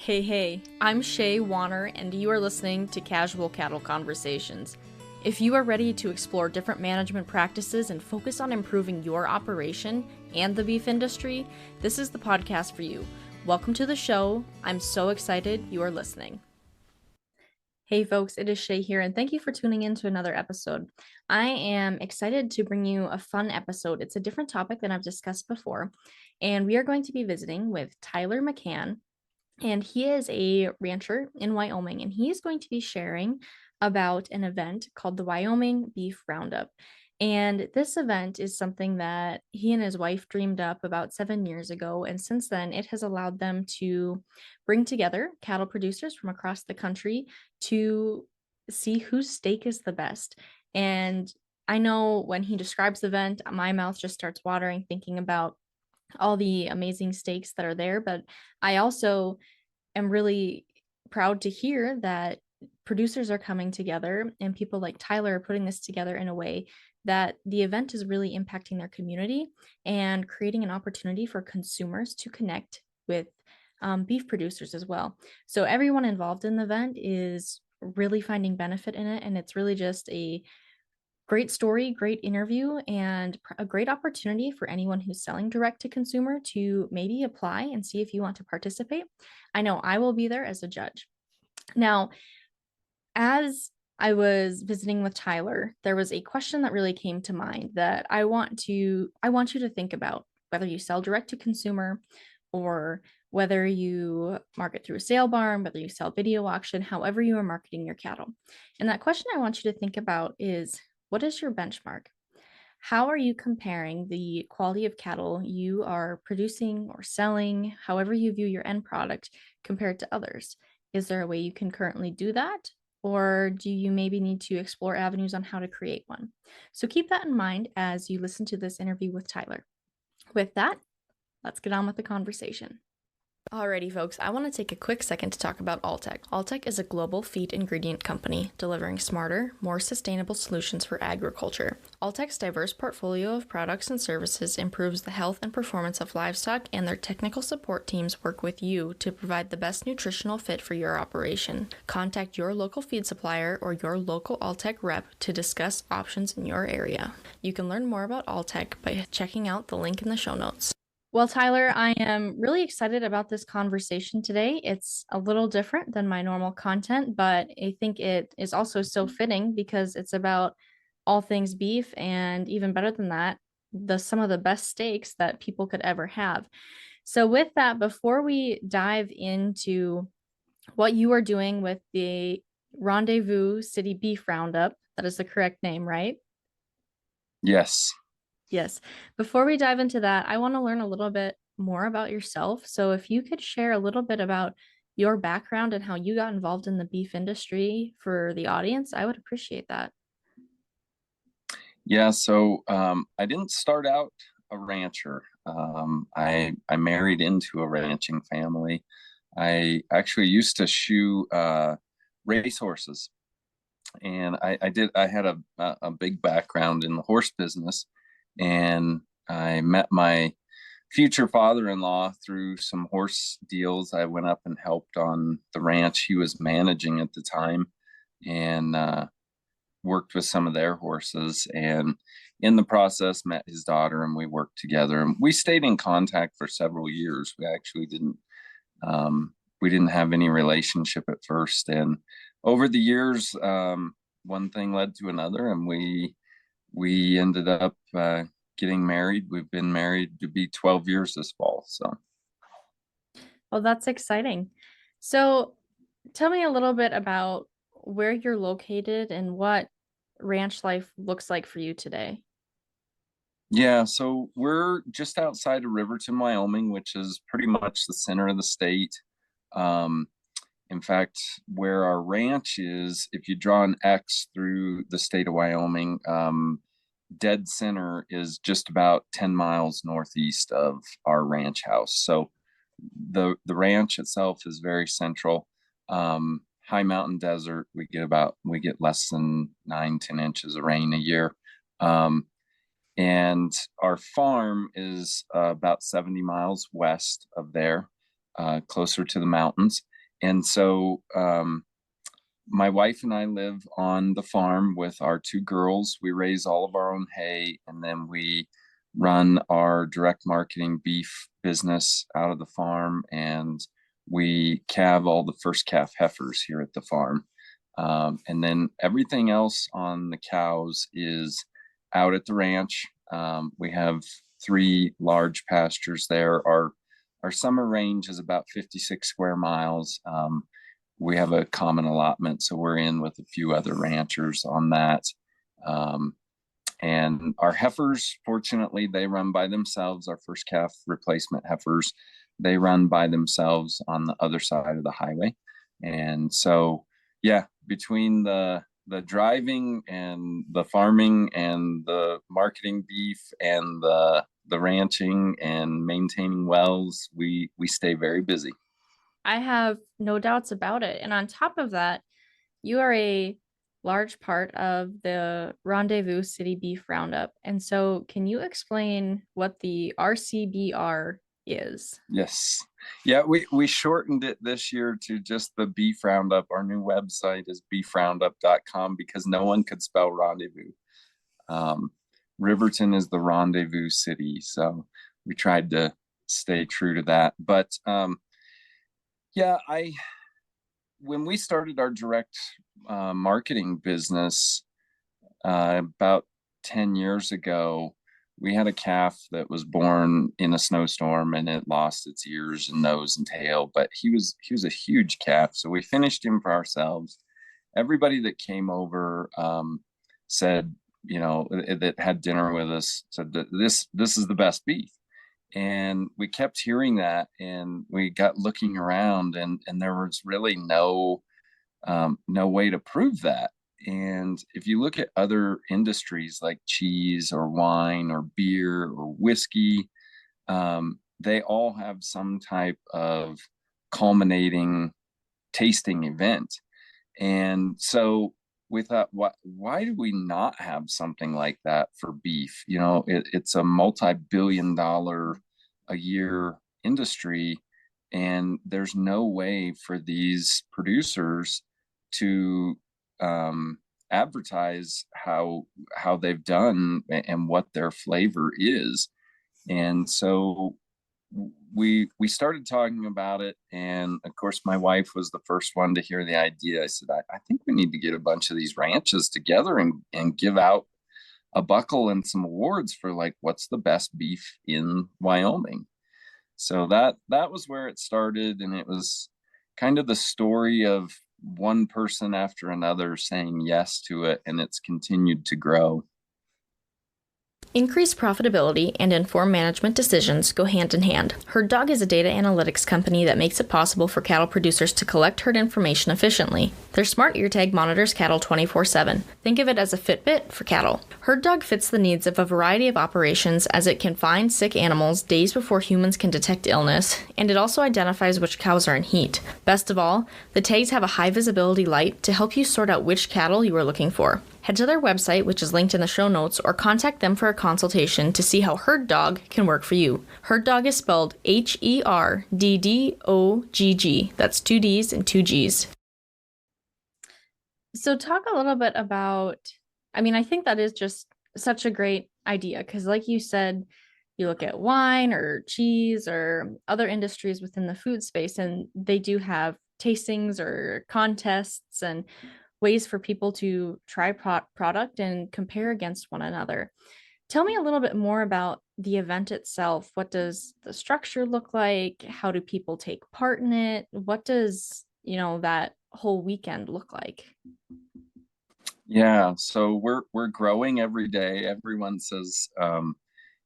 Hey, I'm Shay Warner, and you are listening to Casual Cattle Conversations. If you are ready to explore different management practices and focus on improving your operation and the beef industry, this is the podcast for you. Welcome to the show. I'm so excited you are listening. Hey folks, it is Shay here, and thank you for tuning in to another episode. I am excited to bring you a fun episode. It's a different topic than I've discussed before, and we are going to be visiting with Tyler McCann. And he is a rancher in Wyoming, and he's going to be sharing about an event called the Wyoming Beef Roundup. And this event is something that he and his wife dreamed up about 7 years ago. And since then, it has allowed them to bring together cattle producers from across the country to see whose steak is the best. And I know when he describes the event, my mouth just starts watering thinking about all the amazing steaks that are there. But I also am really proud to hear that producers are coming together and people like Tyler are putting this together in a way that the event is really impacting their community and creating an opportunity for consumers to connect with beef producers as well. So everyone involved in the event is really finding benefit in it, and it's really just a great story, great interview, and a great opportunity for anyone who's selling direct to consumer to maybe apply and see if you want to participate. I know I will be there as a judge. Now, as I was visiting with Tyler, there was a question that really came to mind that I want you to think about, whether you sell direct to consumer or whether you market through a sale barn, whether you sell video auction, however you are marketing your cattle. And that question I want you to think about is, what is your benchmark? How are you comparing the quality of cattle you are producing or selling, however you view your end product, compared to others? Is there a way you can currently do that? Or do you maybe need to explore avenues on how to create one? So keep that in mind as you listen to this interview with Tyler. With that, let's get on with the conversation. Alrighty, folks, I want to take a quick second to talk about Alltech. Alltech is a global feed ingredient company delivering smarter, more sustainable solutions for agriculture. Alltech's diverse portfolio of products and services improves the health and performance of livestock, and their technical support teams work with you to provide the best nutritional fit for your operation. Contact your local feed supplier or your local Alltech rep to discuss options in your area. You can learn more about Alltech by checking out the link in the show notes. Well, Tyler, I am really excited about this conversation today. It's a little different than my normal content, but I think it is also so fitting because it's about all things beef, and even better than that, some of the best steaks that people could ever have. So with that, before we dive into what you are doing with the Rendezvous City Beef Roundup, that is the correct name, right? Yes. Yes. Before we dive into that, I want to learn a little bit more about yourself. So if you could share a little bit about your background and how you got involved in the beef industry for the audience, I would appreciate that. Yeah. I didn't start out a rancher. I married into a ranching family. I actually used to shoe racehorses, and I had a big background in the horse business, and I met my future father-in-law through some horse deals. I went up and helped on the ranch he was managing at the time, and worked with some of their horses, and in the process met his daughter, and we worked together, and we stayed in contact for several years. We actually didn't have any relationship at first, and over the years, one thing led to another, and we ended up getting married. We've been married to be 12 years this fall. So Well, that's exciting. So tell me a little bit about where you're located and what ranch life looks like for you today. yeah, so we're just outside of Riverton, Wyoming, which is pretty much the center of the state. Um, in fact, where our ranch is, if you draw an X through the state of Wyoming, dead center is just about 10 miles northeast of our ranch house. So the ranch itself is very central. High mountain desert, we get less than 9-10 inches of rain a year. And our farm is about 70 miles west of there. closer to the mountains. And so my wife and I live on the farm with our two girls. We raise all of our own hay, and then we run our direct marketing beef business out of the farm, and we calve all the first calf heifers here at the farm. And then everything else on the cows is out at the ranch. We have 3 large pastures there. Our summer range is about 56 square miles. We have a common allotment, so we're in with a few other ranchers on that. And our heifers, fortunately, they run by themselves. Our first calf replacement heifers, they run by themselves on the other side of the highway. And so, yeah, between the driving and the farming and the marketing beef and the ranching and maintaining wells, we stay very busy. I have no doubts about it. And on top of that, you are a large part of the Rendezvous City Beef Roundup. And so, can you explain what the RCBR is? Yes. Yeah, we shortened it this year to just the Beef Roundup. Our new website is beefroundup.com because no one could spell rendezvous. Riverton is the rendezvous city, so we tried to stay true to that. But yeah, when we started our direct marketing business about 10 years ago, we had a calf that was born in a snowstorm, and it lost its ears and nose and tail, but he was a huge calf, so we finished him for ourselves. Everybody that came over said, that had dinner with us, said that this is the best beef. And we kept hearing that, and we got looking around, and there was really no way to prove that. And if you look at other industries like cheese or wine or beer or whiskey, they all have some type of culminating tasting event. And so we thought, why do we not have something like that for beef? It's a multi-billion-dollar a year industry, and there's no way for these producers to advertise how they've done and what their flavor is. And so we started talking about it, and of course my wife was the first one to hear the idea. I said, I think we need to get a bunch of these ranches together and give out a buckle and some awards for like what's the best beef in Wyoming. So that was where it started, and it was kind of the story of one person after another saying yes to it, and it's continued to grow. Increased profitability and informed management decisions go hand in hand. Herd Dog is a data analytics company that makes it possible for cattle producers to collect herd information efficiently. Their smart ear tag monitors cattle 24/7. Think of it as a Fitbit for cattle. Herd Dog fits the needs of a variety of operations, as it can find sick animals days before humans can detect illness, and it also identifies which cows are in heat. Best of all, the tags have a high visibility light to help you sort out which cattle you are looking for. Head to their website, which is linked in the show notes, or contact them for a consultation to see how Herd Dog can work for you. Herd Dog is spelled HERDDOGG. That's 2 D's and 2 G's. So talk a little bit about, I think that is just such a great idea, because like you said, you look at wine or cheese or other industries within the food space, and they do have tastings or contests and ways for people to try product and compare against one another. Tell me a little bit more about the event itself. What does the structure look like? How do people take part in it? What does, that whole weekend look like? Yeah, so we're growing every day. Everyone says,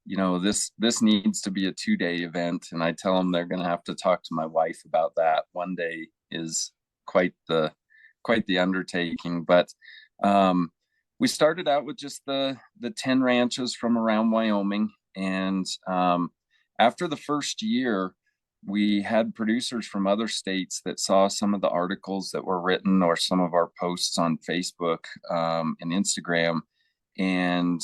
this needs to be a 2-day event, and I tell them they're going to have to talk to my wife about that. One day is quite the undertaking, but we started out with just the 10 ranches from around Wyoming, and after the first year, we had producers from other states that saw some of the articles that were written or some of our posts on Facebook and Instagram, and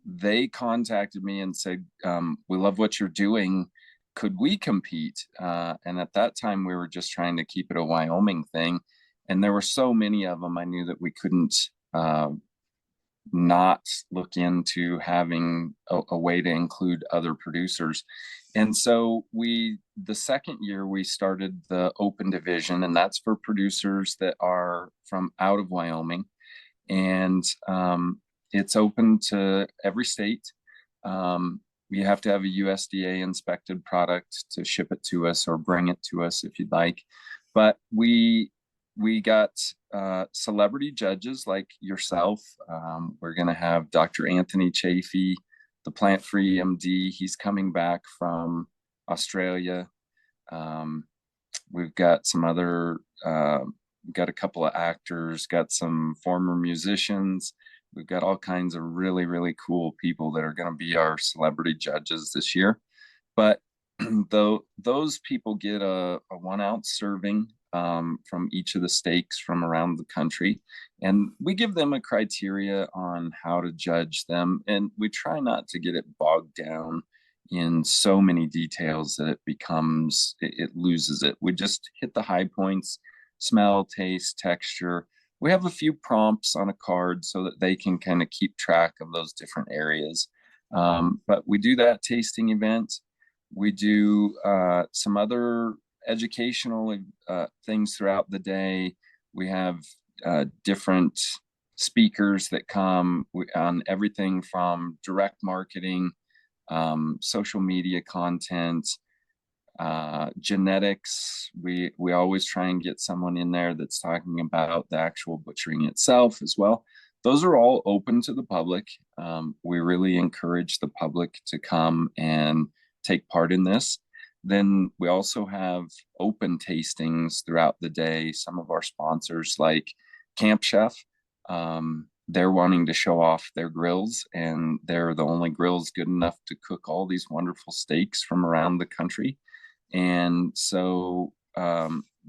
they contacted me and said, we love what you're doing. could we compete? And at that time, we were just trying to keep it a Wyoming thing. And there were so many of them, I knew that we couldn't not look into having a way to include other producers. And so the second year, we started the open division, and that's for producers that are from out of Wyoming. And it's open to every state. You have to have a USDA inspected product to ship it to us or bring it to us if you'd like. But we got celebrity judges like yourself. We're going to have Dr. Anthony Chafee, the plant-free MD. He's coming back from Australia. We've got some other, got a couple of actors, got some former musicians. We've got all kinds of really, really cool people that are going to be our celebrity judges this year. But though those people get a 1 ounce serving from each of the steaks from around the country, and we give them a criteria on how to judge them, and we try not to get it bogged down in so many details that it loses it. We just hit the high points: smell, taste, texture. We have a few prompts on a card so that they can kind of keep track of those different areas. But we do that tasting event. We do some other educational things throughout the day. We have different speakers that come on everything from direct marketing, social media content, genetics. We always try and get someone in there that's talking about the actual butchering itself as well. Those are all open to the public. We really encourage the public to come and take part in this. Then we also have open tastings throughout the day. Some of our sponsors, like Camp Chef, they're wanting to show off their grills, and they're the only grills good enough to cook all these wonderful steaks from around the country. And so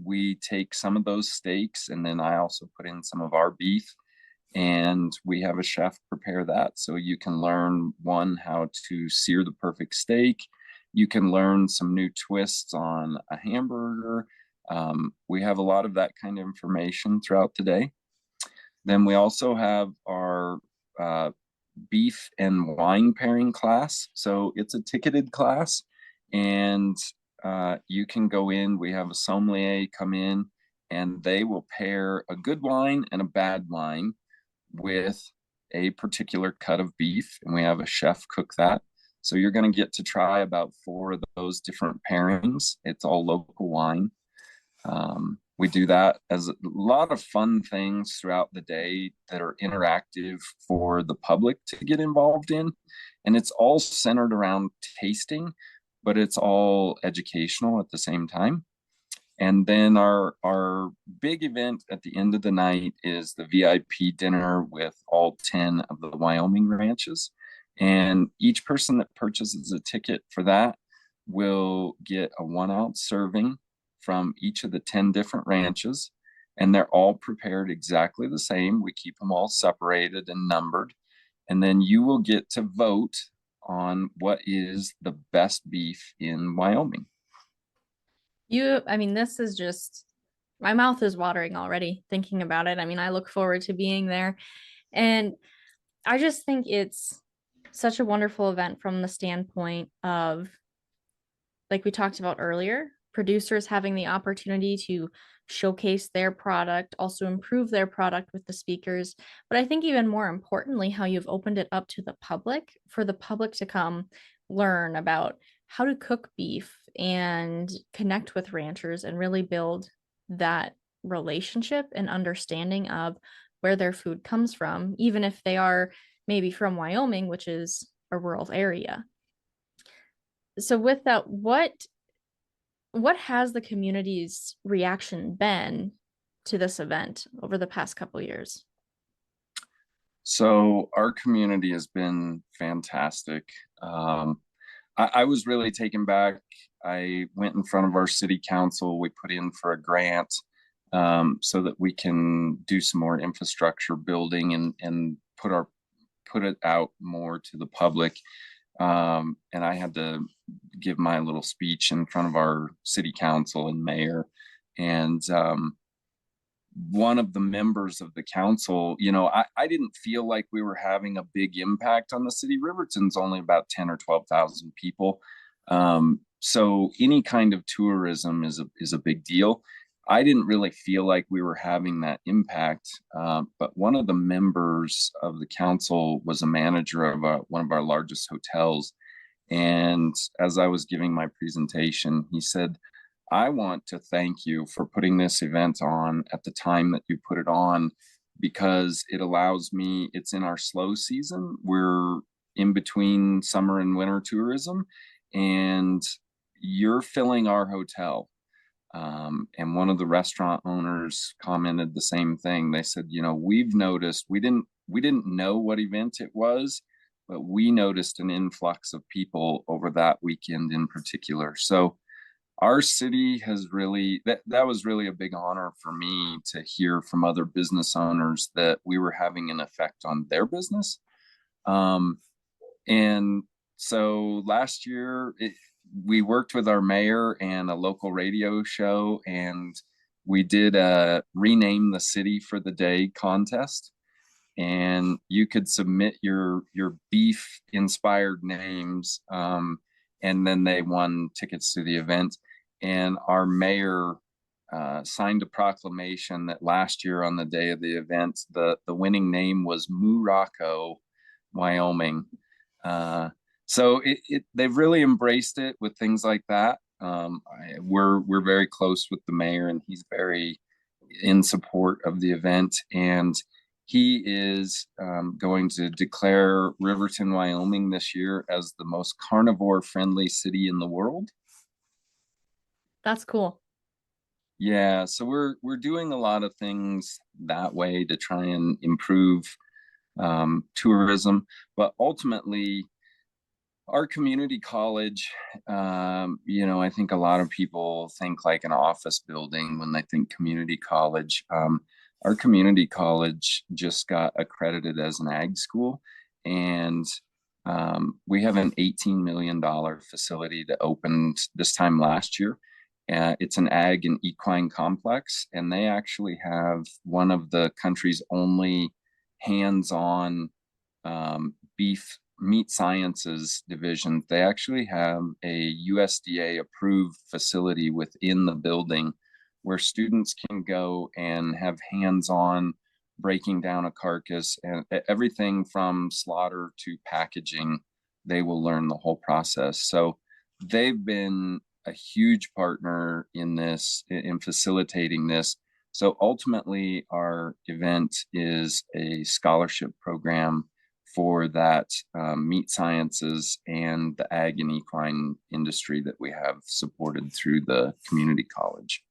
we take some of those steaks, and then I also put in some of our beef, and we have a chef prepare that. So you can learn, one, how to sear the perfect steak. You can learn some new twists on a hamburger. We have a lot of that kind of information throughout the day. Then we also have our beef and wine pairing class. So it's a ticketed class, and you can go in. We have a sommelier come in, and they will pair a good wine and a bad wine with a particular cut of beef, and we have a chef cook that. So you're going to get to try about 4 of those different pairings. It's all local wine. We do that as a lot of fun things throughout the day that are interactive for the public to get involved in. And it's all centered around tasting, but it's all educational at the same time. And then our big event at the end of the night is the VIP dinner with all 10 of the Wyoming ranches. And each person that purchases a ticket for that will get a 1 ounce serving from each of the 10 different ranches. And they're all prepared exactly the same. We keep them all separated and numbered. And then you will get to vote on what is the best beef in Wyoming. This is just, my mouth is watering already thinking about it. I look forward to being there. And I just think it's such a wonderful event from the standpoint of, like we talked about earlier, producers having the opportunity to showcase their product, also improve their product with the speakers. But I think even more importantly, how you've opened it up to the public, for the public to come learn about how to cook beef and connect with ranchers and really build that relationship and understanding of where their food comes from, even if they are maybe from Wyoming, which is a rural area. So with that, what has the community's reaction been to this event over the past couple of years? So our community has been fantastic. I was really taken back. I went in front of our city council. We put in for a grant so that we can do some more infrastructure building and put it out more to the public. And I had to give my little speech in front of our city council and mayor. And one of the members of the council, I didn't feel like we were having a big impact on the city. Riverton's only about 10 or 12,000 people. So any kind of tourism is a big deal. I didn't really feel like we were having that impact, but one of the members of the council was a manager of one of our largest hotels. And as I was giving my presentation, he said, I want to thank you for putting this event on at the time that you put it on, because it allows me, it's in our slow season. We're in between summer and winter tourism, and you're filling our hotel. And one of the restaurant owners commented the same thing. They said, we've noticed, we didn't know what event it was, but we noticed an influx of people over that weekend in particular. So our city has really, that was really a big honor for me to hear from other business owners that we were having an effect on their business. And so last year, we worked with our mayor and a local radio show, and we did a rename the city for the day contest. And you could submit your beef inspired names, and then they won tickets to the event. And our mayor signed a proclamation that last year on the day of the event, the winning name was Morocco, Wyoming. So they've really embraced it with things like that. We're very close with the mayor, and he's very in support of the event. And he is going to declare Riverton, Wyoming this year as the most carnivore friendly city in the world. That's cool. Yeah, so we're doing a lot of things that way to try and improve tourism, but ultimately our community college, I think a lot of people think like an office building when they think community college. Our community college just got accredited as an ag school, and we have an $18 million facility that opened this time last year. It's an ag and equine complex, and they actually have one of the country's only hands-on beef meat sciences division. They actually have a USDA approved facility within the building where students can go and have hands-on breaking down a carcass, and everything from slaughter to packaging. They will learn the whole process. So they've been a huge partner in this, in facilitating this. So ultimately, our event is a scholarship program for that meat sciences and the ag and equine industry that we have supported through the community college.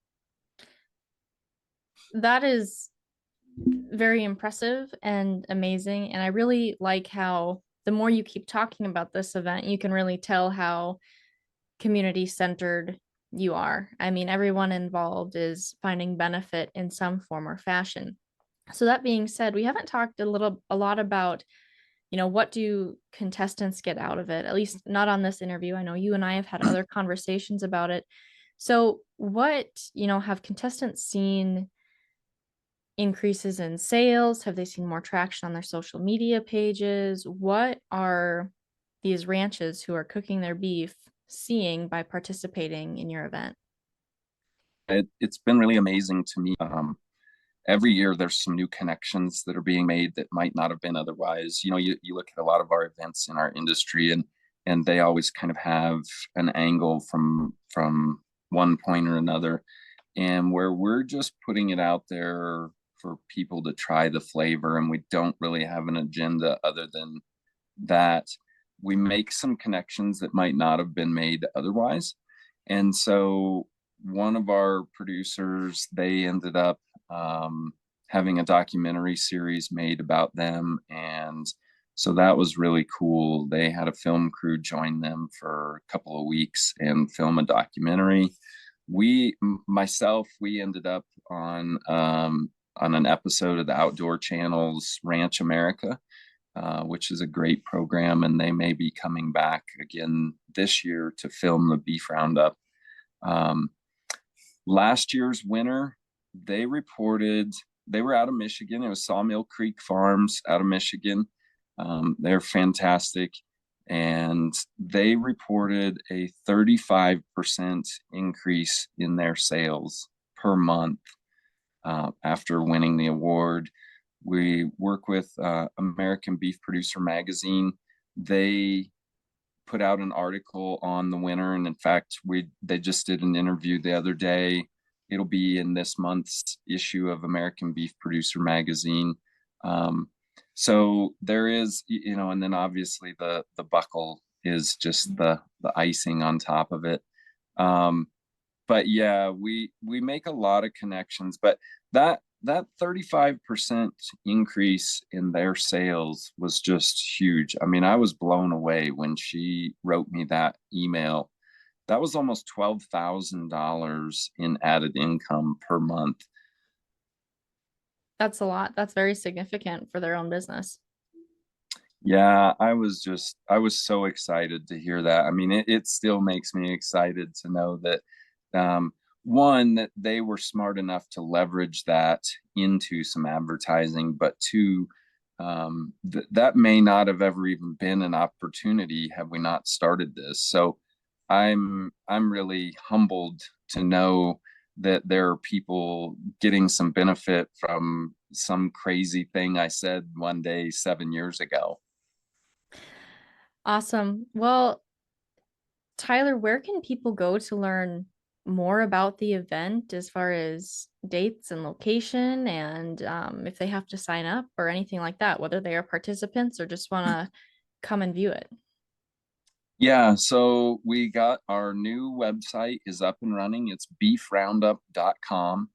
That is very impressive and amazing. And I really like how the more you keep talking about this event, you can really tell how community centered you are. I mean, everyone involved is finding benefit in some form or fashion. So that being said, we haven't talked a lot about, what do contestants get out of it? At least not on this interview. I know you and I have had other conversations about it. So what, have contestants seen increases in sales? Have they seen more traction on their social media pages? What are these ranches who are cooking their beef seeing by participating in your event? It's been really amazing to me. Every year there's some new connections that are being made that might not have been otherwise. You look at a lot of our events in our industry, and they always kind of have an angle from one point or another, and where we're just putting it out there for people to try the flavor, and we don't really have an agenda other than that. We make some connections that might not have been made otherwise. And so one of our producers, they ended up having a documentary series made about them. And so that was really cool. They had a film crew join them for a couple of weeks and film a documentary. We ended up on an episode of the Outdoor Channel's Ranch America. which is a great program, and they may be coming back again this year to film the beef roundup. Last year's winner, they reported they were out of Michigan. It was Sawmill Creek Farms out of Michigan. They're fantastic. And they reported a 35% increase in their sales per month after winning the award. We work with American Beef Producer Magazine. They put out an article on the winner, and in fact, they just did an interview the other day. It'll be in this month's issue of American Beef Producer Magazine. So there is, and then obviously the buckle is just the icing on top of it. But yeah, we make a lot of connections, but that 35% increase in their sales was just huge. I mean, I was blown away when she wrote me that email. That was almost $12,000 in added income per month. That's a lot. That's very significant for their own business. Yeah, I was so excited to hear that. I mean, it still makes me excited to know that, one, that they were smart enough to leverage that into some advertising, but two, that may not have ever even been an opportunity had we not started this. So I'm really humbled to know that there are people getting some benefit from some crazy thing I said one day 7 years ago. Awesome. Well, Tyler, where can people go to learn more about the event as far as dates and location, and if they have to sign up or anything like that, whether they are participants or just want to come and view it? Yeah, so we got our new website is up and running. It's beefroundup.com.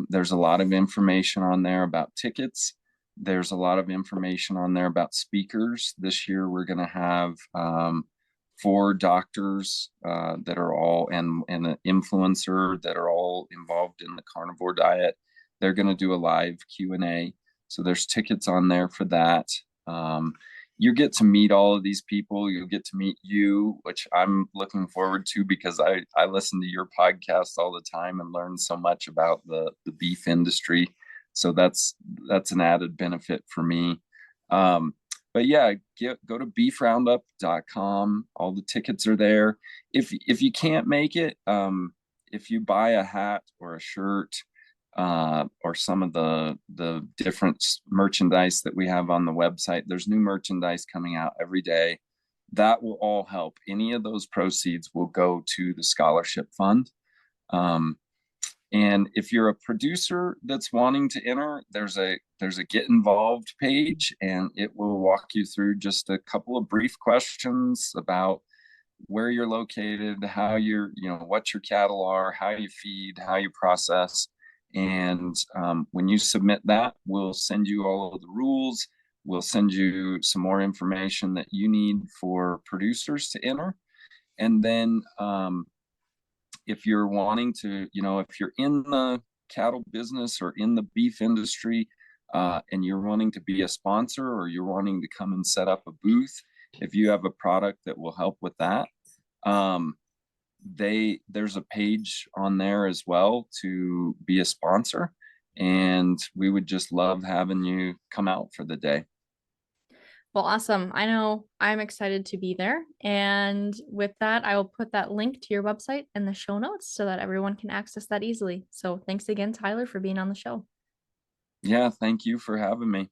There's a lot of information on there about tickets. There's a lot of information on there about speakers. This year, we're going to have 4 doctors that are all and an influencer that are all involved in the carnivore diet. They're going to do a live Q&A. So there's tickets on there for that. You get to meet all of these people. You'll get to meet you, which I'm looking forward to because I listen to your podcast all the time and learn so much about the beef industry. So that's an added benefit for me. But yeah, go to beefroundup.com. All the tickets are there. If you can't make it, if you buy a hat or a shirt, or some of the different merchandise that we have on the website, there's new merchandise coming out every day. That will all help. Any of those proceeds will go to the scholarship fund. And if you're a producer that's wanting to enter, there's a get involved page, and it will walk you through just a couple of brief questions about where you're located, how what your cattle are, how you feed, how you process. And when you submit that, we'll send you all of the rules. We'll send you some more information that you need for producers to enter. And then if you're wanting to, if you're in the cattle business or in the beef industry, and you're wanting to be a sponsor or you're wanting to come and set up a booth, if you have a product that will help with that, there's a page on there as well to be a sponsor, and we would just love having you come out for the day. Well, awesome. I know I'm excited to be there. And with that, I will put that link to your website in the show notes so that everyone can access that easily. So thanks again, Tyler, for being on the show. Yeah, thank you for having me.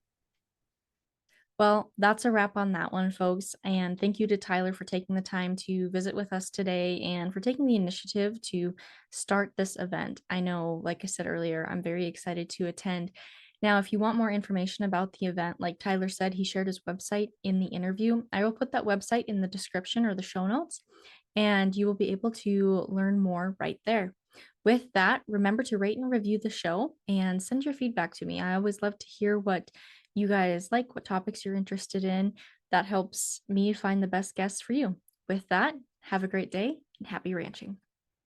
Well, that's a wrap on that one, folks. And thank you to Tyler for taking the time to visit with us today and for taking the initiative to start this event. I know, like I said earlier, I'm very excited to attend. Now, if you want more information about the event, like Tyler said, he shared his website in the interview. I will put that website in the description or the show notes, and you will be able to learn more right there. With that, remember to rate and review the show and send your feedback to me. I always love to hear what you guys like, what topics you're interested in. That helps me find the best guests for you. With that, have a great day and happy ranching.